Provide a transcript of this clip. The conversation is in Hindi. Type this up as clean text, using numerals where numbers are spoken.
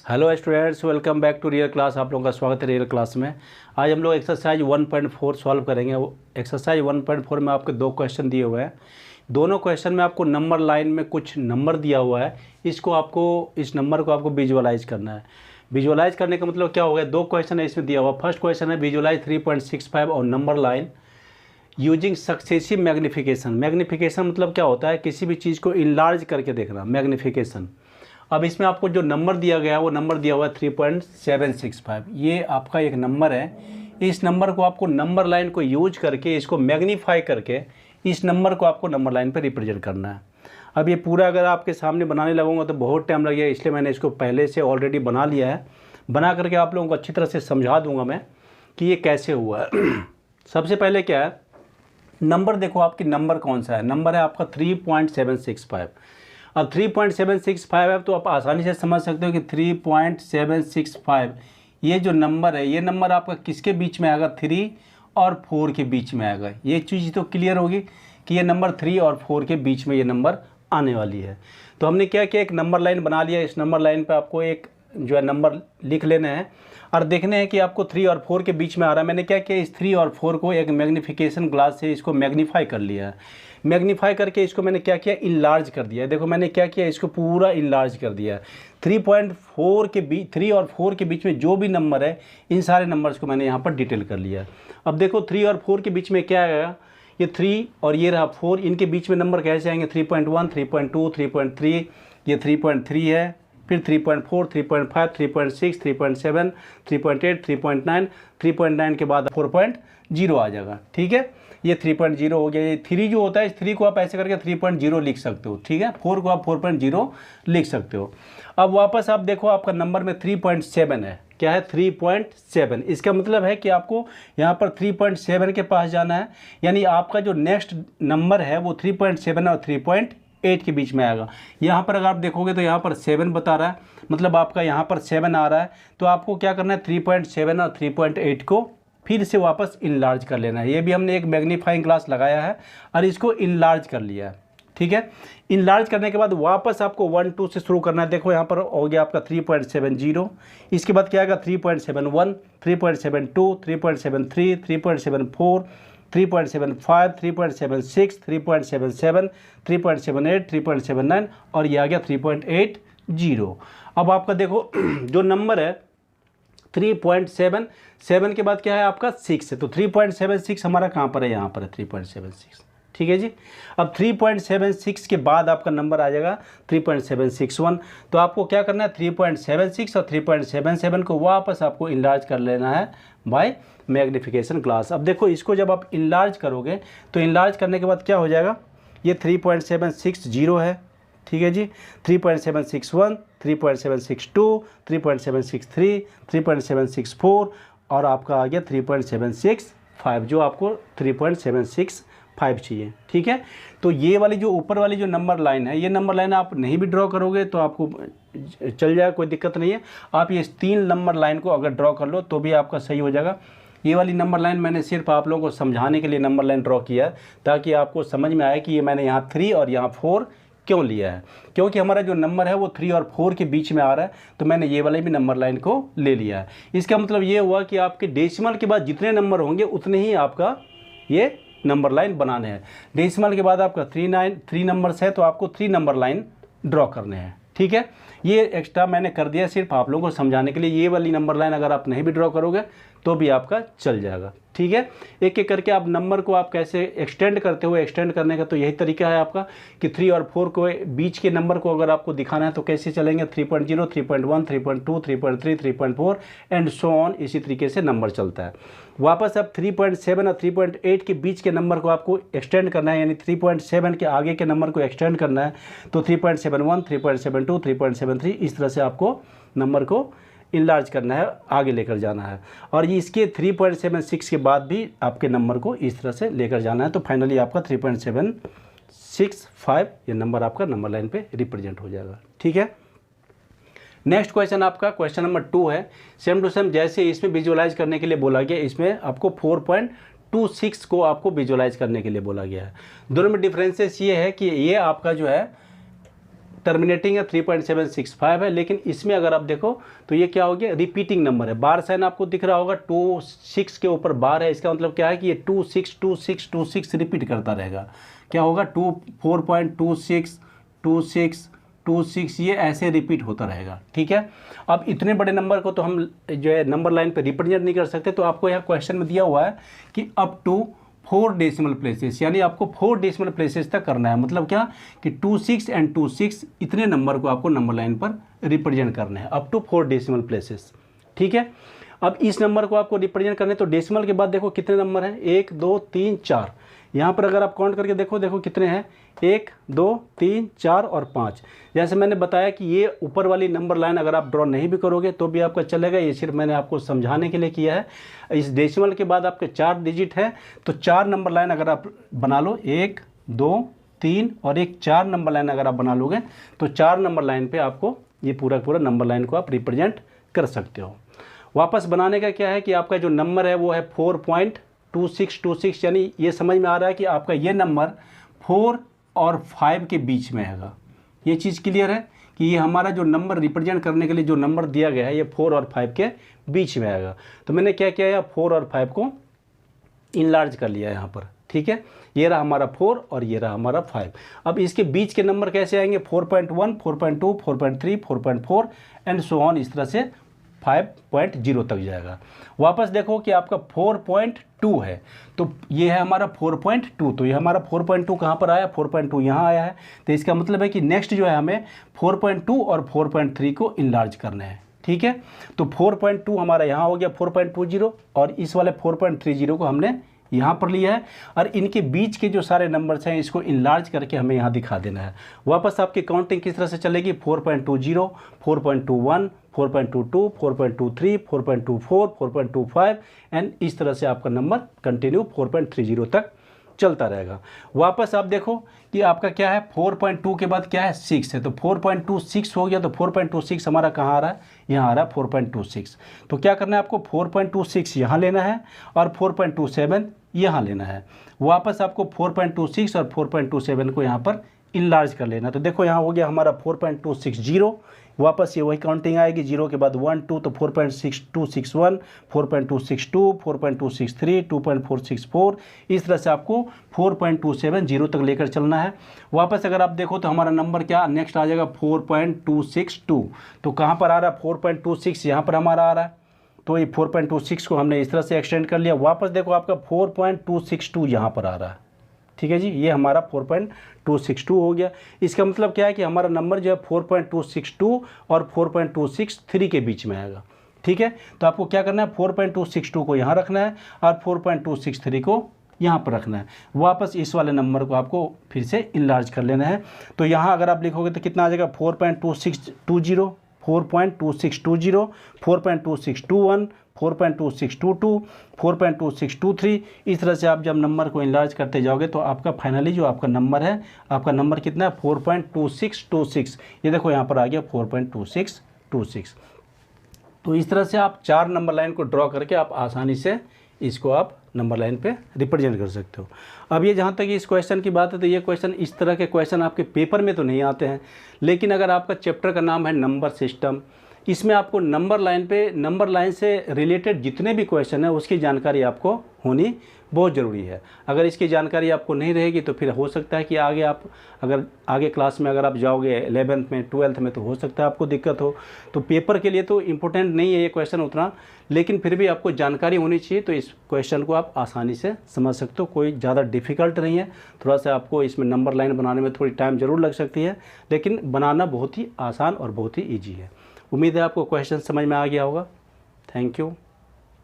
Hello students, welcome back to real class. आप लोगों का स्वागत है रियल क्लास में। आज हम लोग एक्सरसाइज 1.4 सॉल्व करेंगे। एक्सरसाइज 1.4 में आपके दो क्वेश्चन दिए हुए हैं। दोनों क्वेश्चन में आपको नंबर लाइन में कुछ नंबर दिया हुआ है। इस नंबर को आपको विजुअलाइज करना है। विजुअलाइज करने का मतलब क्या हो गया, दो क्वेश्चन है इसमें दिया हुआ। फर्स्ट क्वेश्चन है विजुअलाइज 3.65 और number line using successive magnification. Magnification मतलब क्या होता है, किसी भी चीज़ को इनलार्ज करके देखना, मैग्निफिकेशन। अब इसमें आपको जो नंबर दिया गया है वो नंबर दिया हुआ है 3.765। ये आपका एक नंबर है। इस नंबर को आपको नंबर लाइन को यूज करके इसको मैग्नीफाई करके इस नंबर को आपको नंबर लाइन पे रिप्रेजेंट करना है। अब ये पूरा अगर आपके सामने बनाने लगूंगा तो बहुत टाइम लगेगा, इसलिए मैंने इसको पहले से ऑलरेडी बना लिया है। बना करके आप लोगों को अच्छी तरह से समझा दूंगा मैं कि ये कैसे हुआ है। सबसे पहले क्या है, नंबर देखो आपकी नंबर कौन सा है। नंबर है आपका 3.765। अब 3.765 है तो आप आसानी से समझ सकते हो कि 3.765 ये जो नंबर है, ये नंबर आपका किसके बीच में आएगा, 3 और 4 के बीच में आएगा। ये चीज़ तो क्लियर होगी कि ये नंबर 3 और 4 के बीच में ये नंबर आने वाली है। तो हमने क्या किया, एक नंबर लाइन बना लिया। इस नंबर लाइन पे आपको एक जो है नंबर लिख लेना है और देखने हैं कि आपको 3 और 4 के बीच में आ रहा है। मैंने क्या किया, इस 3 और 4 को एक मैग्नीफिकेशन ग्लास से इसको मैग्नीफाई कर लिया है। मैग्नीफाई करके इसको मैंने क्या किया, इनलार्ज कर दिया। देखो मैंने क्या किया, इसको पूरा इनलार्ज कर दिया। 3.4 के बीच 3 और 4 के बीच में जो भी नंबर है, इन सारे नंबर्स को मैंने यहाँ पर डिटेल कर लिया। अब देखो 3 और 4 के बीच में क्या आएगा, ये 3 और ये रहा 4, इनके बीच में नंबर कैसे आएंगे, 3.1, 3.2, 3.3, ये 3.3 है, फिर 3.4, 3.5, 3.6, 3.7, 3.8, 3.9, 3.9 के बाद 4.0 आ जाएगा। ठीक है, ये 3.0 हो गया। ये 3 जो होता है, इस 3 को आप ऐसे करके 3.0 लिख सकते हो। ठीक है, 4 को आप 4.0 लिख सकते हो। अब वापस आप देखो, आपका नंबर में 3.7 है। क्या है, 3.7। इसका मतलब है कि आपको यहाँ पर 3.7 के पास जाना है, यानी आपका जो नेक्स्ट नंबर है वो 3.7 और 3.8 के बीच में आएगा। यहाँ पर अगर आप देखोगे तो यहाँ पर 7 बता रहा है, मतलब आपका यहाँ पर 7 आ रहा है। तो आपको क्या करना है, 3.7 और 3.8 को फिर से वापस इनलार्ज कर लेना है। ये भी हमने एक मैग्नीफाइंग ग्लास लगाया है और इसको इनलार्ज कर लिया है। ठीक है, इनलार्ज करने के बाद वापस आपको 1 2 से शुरू करना है। देखो यहाँ पर हो गया आपका 3.70। इसके बाद क्या आएगा, 3.71, 3.72, 3.73, 3.74, 3.75, 3.76, 3.77, 3.78, 3.79 और ये आ गया 3.80। अब आपका देखो जो नंबर है 3.77 के बाद क्या है आपका 6 है, तो 3.76 हमारा कहाँ पर है, यहाँ पर है 3.76। ठीक है जी। अब 3.76 के बाद आपका नंबर आ जाएगा 3.761। तो आपको क्या करना है, 3.76 और 3.77 को वापस आपको इनलार्ज कर लेना है बाय मैग्नीफिकेशन ग्लास। अब देखो इसको जब आप इनलार्ज करोगे तो इनलार्ज करने के बाद क्या हो जाएगा, ये 3.760 है। ठीक है जी, 3.761, 3.762, 3.763, 3.764 और आपका आ गया 3.765, जो आपको 3.765 चाहिए। ठीक है, तो ये वाली जो ऊपर वाली जो नंबर लाइन है, ये नंबर लाइन आप नहीं भी ड्रॉ करोगे तो आपको चल जाएगा, कोई दिक्कत नहीं है। आप ये 3 नंबर लाइन को अगर ड्रॉ कर लो तो भी आपका सही हो जाएगा। ये वाली नंबर लाइन मैंने सिर्फ आप लोगों को समझाने के लिए नंबर लाइन ड्रॉ किया, ताकि आपको समझ में आए कि ये मैंने यहाँ 3 और यहाँ 4 क्यों लिया है। क्योंकि हमारा जो नंबर है वो 3 और 4 के बीच में आ रहा है, तो मैंने ये वाले भी नंबर लाइन को ले लिया है। इसका मतलब ये हुआ कि आपके डेसिमल के बाद जितने नंबर होंगे उतने ही आपका ये नंबर लाइन बनाने हैं। डेसिमल के बाद आपका 3 नंबर्स है तो आपको 3 नंबर लाइन ड्रॉ करने हैं। ठीक है, ये एक्स्ट्रा मैंने कर दिया सिर्फ आप लोगों को समझाने के लिए। ये वाली नंबर लाइन अगर आप नहीं भी ड्रॉ करोगे तो भी आपका चल जाएगा। ठीक है, एक एक करके आप नंबर को आप कैसे एक्सटेंड करते हो, एक्सटेंड करने का तो यही तरीका है आपका कि 3 और 4 को बीच के नंबर को अगर आपको दिखाना है तो कैसे चलेंगे, 3.0, 3.1, 3.2, 3.3, 3.4 एंड सो ऑन। इसी तरीके से नंबर चलता है। वापस अब 3.7 और 3.8 के बीच के नंबर को आपको एक्सटेंड करना है, यानी 3.7 के आगे के नंबर को एक्सटेंड करना है। तो 3.71, 3.72, 3.73 इस तरह से आपको नंबर को इनलार्ज करना है, आगे लेकर जाना है। और ये इसके 3.76 के बाद भी आपके नंबर को इस तरह से लेकर जाना है। तो फाइनली आपका 3.765 ये नंबर आपका नंबर लाइन पे रिप्रेजेंट हो जाएगा। ठीक है, नेक्स्ट क्वेश्चन आपका क्वेश्चन नंबर 2 है। सेम टू सेम जैसे इसमें विजुअलाइज करने के लिए बोला गया, इसमें आपको 4.26 को आपको विजुअलाइज करने के लिए बोला गया है। दोनों में डिफरेंसेस ये है कि ये आपका जो है टर्मिनेटिंग है 3.765 है, लेकिन इसमें अगर आप देखो तो ये क्या हो गया, रिपीटिंग नंबर है। बार साइन आपको दिख रहा होगा, 26 के ऊपर बार है, इसका मतलब क्या है कि ये 262626 रिपीट करता रहेगा। क्या होगा, 4.26 26 26 ये ऐसे रिपीट होता रहेगा। ठीक है, अब इतने बड़े नंबर को तो हम जो है नंबर लाइन पे रिप्रेजेंट नहीं कर सकते, तो आपको यहाँ क्वेश्चन में दिया हुआ है कि अप टू 4 डेसिमल प्लेसेस, यानी आपको 4 डेसिमल प्लेसेस तक करना है। मतलब क्या कि 26 एंड 26 इतने नंबर को आपको नंबर लाइन पर रिप्रेजेंट करना है, अप टू 4 डेसिमल प्लेसेस। ठीक है, अब इस नंबर को आपको रिप्रेजेंट करने, तो डेसिमल के बाद देखो कितने नंबर हैं, 1 2 3 4। यहाँ पर अगर आप काउंट करके देखो कितने हैं, 1 2 3 4 और 5। जैसे मैंने बताया कि ये ऊपर वाली नंबर लाइन अगर आप ड्रॉ नहीं भी करोगे तो भी आपका चलेगा, ये सिर्फ मैंने आपको समझाने के लिए किया है। इस डेसिमल के बाद आपके 4 डिजिट है, तो 4 नंबर लाइन अगर आप बना लो, 1 2 3 और एक 4 नंबर लाइन अगर आप बना लोगे, तो 4 नंबर लाइन पर आपको ये पूरा नंबर लाइन को आप रिप्रेजेंट कर सकते हो। वापस बनाने का क्या है कि आपका जो नंबर है वो है 4.2626, यानी ये समझ में आ रहा है कि आपका ये नंबर 4 और 5 के बीच में हैगा। ये चीज़ क्लियर है कि ये हमारा जो नंबर रिप्रेजेंट करने के लिए जो नंबर दिया गया है ये 4 और 5 के बीच में आएगा। तो मैंने क्या किया है, 4 और 5 को इनलार्ज कर लिया यहाँ पर। ठीक है, ये रहा हमारा 4 और ये रहा हमारा 5। अब इसके बीच के नंबर कैसे आएंगे, 4.1 4.2 4.3 4.4 एंड सो ऑन, इस तरह से 5.0 तक जाएगा। वापस देखो कि आपका 4.2 है, तो ये है हमारा 4.2, तो ये हमारा 4.2 कहाँ पर आया, 4.2 यहाँ आया है। तो इसका मतलब है कि नेक्स्ट जो है हमें 4.2 और 4.3 को इनलार्ज करना है। ठीक है, तो 4.2 हमारा यहाँ हो गया 4.20 और इस वाले 4.30 को हमने यहाँ पर लिया है, और इनके बीच के जो सारे नंबर्स हैं इसको इनलार्ज करके हमें यहाँ दिखा देना है। वापस आपकी काउंटिंग किस तरह से चलेगी, 4.20 4.21 4.22 4.23 4.24 4.25 एंड इस तरह से आपका नंबर कंटिन्यू 4.30 तक चलता रहेगा। वापस आप देखो कि आपका क्या है, 4.2 के बाद क्या है, 6 है, तो 4.26 हो गया। तो 4.26 हमारा कहाँ आ रहा है, यहाँ आ रहा है 4.26। तो क्या करना है आपको, 4.26 यहाँ लेना है और 4.27 यहाँ लेना है। वापस आपको 4.26 और 4.27 को यहाँ पर इनलार्ज कर लेना। तो देखो यहाँ हो गया हमारा 4.260, वापस ये वही काउंटिंग आएगी, 0 के बाद 1 2, तो 4.6261 4.262 4.263 2.464, इस तरह से आपको 4.270 तक लेकर चलना है। वापस अगर आप देखो तो हमारा नंबर क्या नेक्स्ट आ जाएगा 4.262। तो कहाँ पर आ रहा है, 4.26 यहाँ पर हमारा आ रहा है, तो ये 4.26 को हमने इस तरह से एक्सटेंड कर लिया। वापस देखो आपका 4.262 यहाँ पर आ रहा है। ठीक है जी, ये हमारा 4.262 हो गया। इसका मतलब क्या है कि हमारा नंबर जो है 4.262 और 4.263 के बीच में आएगा। ठीक है, तो आपको क्या करना है, 4.262 को यहाँ रखना है और 4.263 को यहाँ पर रखना है। वापस इस वाले नंबर को आपको फिर से इनलार्ज कर लेना है। तो यहाँ अगर आप लिखोगे तो कितना आ जाएगा, 4.2620 4.2620 4.2621 4.2622 4.2623, इस तरह से आप जब नंबर को इनलार्ज करते जाओगे तो आपका फाइनली जो आपका नंबर है, आपका नंबर कितना है, 4.2626। ये देखो यहाँ पर आ गया 4.2626। तो इस तरह से आप 4 नंबर लाइन को ड्रॉ करके आप आसानी से इसको आप नंबर लाइन पे रिप्रेजेंट कर सकते हो। अब ये जहाँ तक इस क्वेश्चन की बात है, तो ये क्वेश्चन, इस तरह के क्वेश्चन आपके पेपर में तो नहीं आते हैं, लेकिन अगर आपका चैप्टर का नाम है नंबर सिस्टम, इसमें आपको नंबर लाइन से रिलेटेड जितने भी क्वेश्चन है उसकी जानकारी आपको होनी बहुत ज़रूरी है। अगर इसकी जानकारी आपको नहीं रहेगी तो फिर हो सकता है कि आगे आप अगर आगे क्लास में अगर आप जाओगे 11th में 12th में तो हो सकता है आपको दिक्कत हो। तो पेपर के लिए तो इम्पोर्टेंट नहीं है ये क्वेश्चन उतना, लेकिन फिर भी आपको जानकारी होनी चाहिए, तो इस क्वेश्चन को आप आसानी से समझ सकते हो। कोई ज़्यादा डिफ़िकल्ट नहीं है, थोड़ा सा आपको इसमें नंबर लाइन बनाने में थोड़ी टाइम ज़रूर लग सकती है, लेकिन बनाना बहुत ही आसान और बहुत ही ईजी है। उम्मीद है आपको क्वेश्चन समझ में आ गया होगा। Thank you.